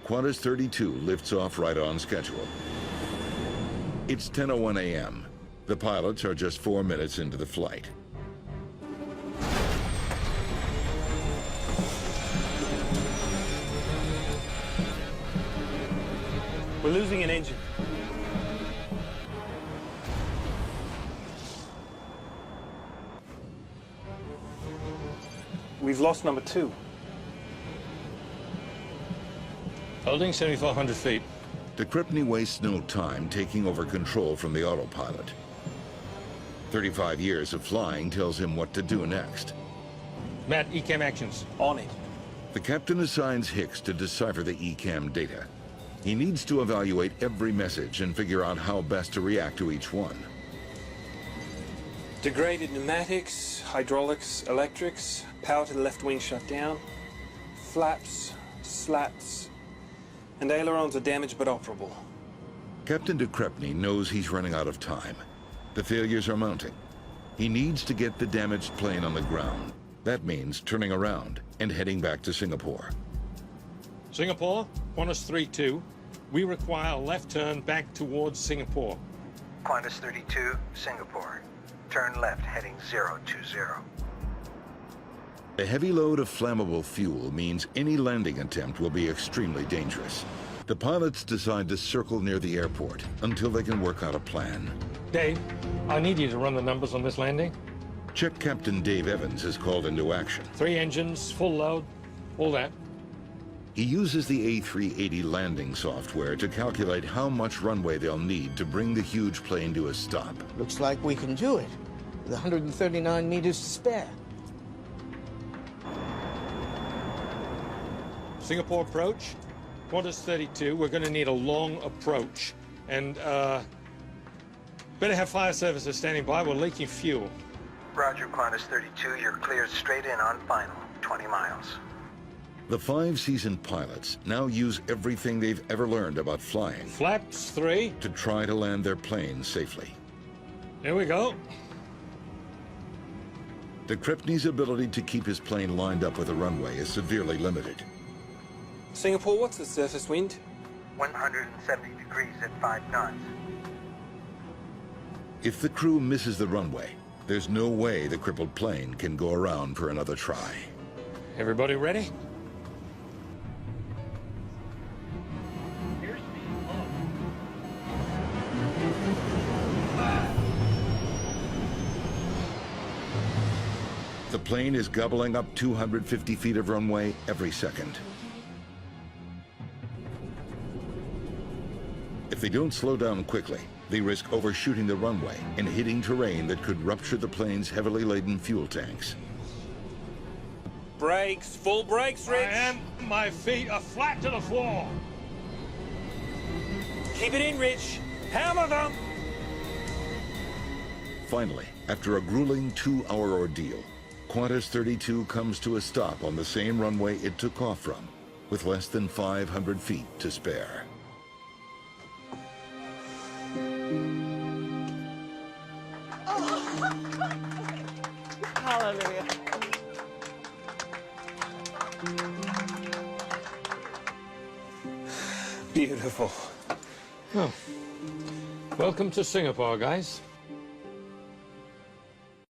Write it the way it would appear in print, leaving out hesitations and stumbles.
Qantas 32 lifts off right on schedule. It's 10:01 a.m. The pilots are just 4 minutes into the flight. We're losing an engine. We've lost number 2. Holding 7,400 feet. De Crespigny wastes no time taking over control from the autopilot. 35 years of flying tells him what to do next. Matt, ECAM actions. On it. The captain assigns Hicks to decipher the ECAM data. He needs to evaluate every message and figure out how best to react to each one. Degraded pneumatics, hydraulics, electrics, power to the left wing shut down, flaps, slats, and ailerons are damaged but operable. Captain de Crespigny knows he's running out of time. The failures are mounting. He needs to get the damaged plane on the ground. That means turning around and heading back to Singapore. Singapore, Qantas 32. We require a left turn back towards Singapore. Qantas 32, Singapore. Turn left heading 020. A heavy load of flammable fuel means any landing attempt will be extremely dangerous. The pilots decide to circle near the airport until they can work out a plan. Dave, I need you to run the numbers on this landing. Check Captain Dave Evans is called into action. 3 engines, full load, all that. He uses the A380 landing software to calculate how much runway they'll need to bring the huge plane to a stop. Looks like we can do it, with 139 meters to spare. Singapore approach, Qantas 32. We're going to need a long approach. And better have fire services standing by. We're leaking fuel. Roger, Qantas 32. You're cleared straight in on final. 20 miles. The 5 seasoned pilots now use everything they've ever learned about flying Flaps 3. to try to land their plane safely. Here we go. De Crespigny's ability to keep his plane lined up with the runway is severely limited. Singapore, what's the surface wind? 170 degrees at 5 knots. If the crew misses the runway, there's no way the crippled plane can go around for another try. Everybody ready? The plane is gobbling up 250 feet of runway every second. If they don't slow down quickly, they risk overshooting the runway and hitting terrain that could rupture the plane's heavily laden fuel tanks. Brakes, full brakes, Rich. My feet are flat to the floor. Keep it in, Rich. Hammer them. Finally, after a grueling 2-hour ordeal, Qantas 32 comes to a stop on the same runway it took off from, with less than 500 feet to spare. Hallelujah. Beautiful. Oh. Welcome to Singapore, guys.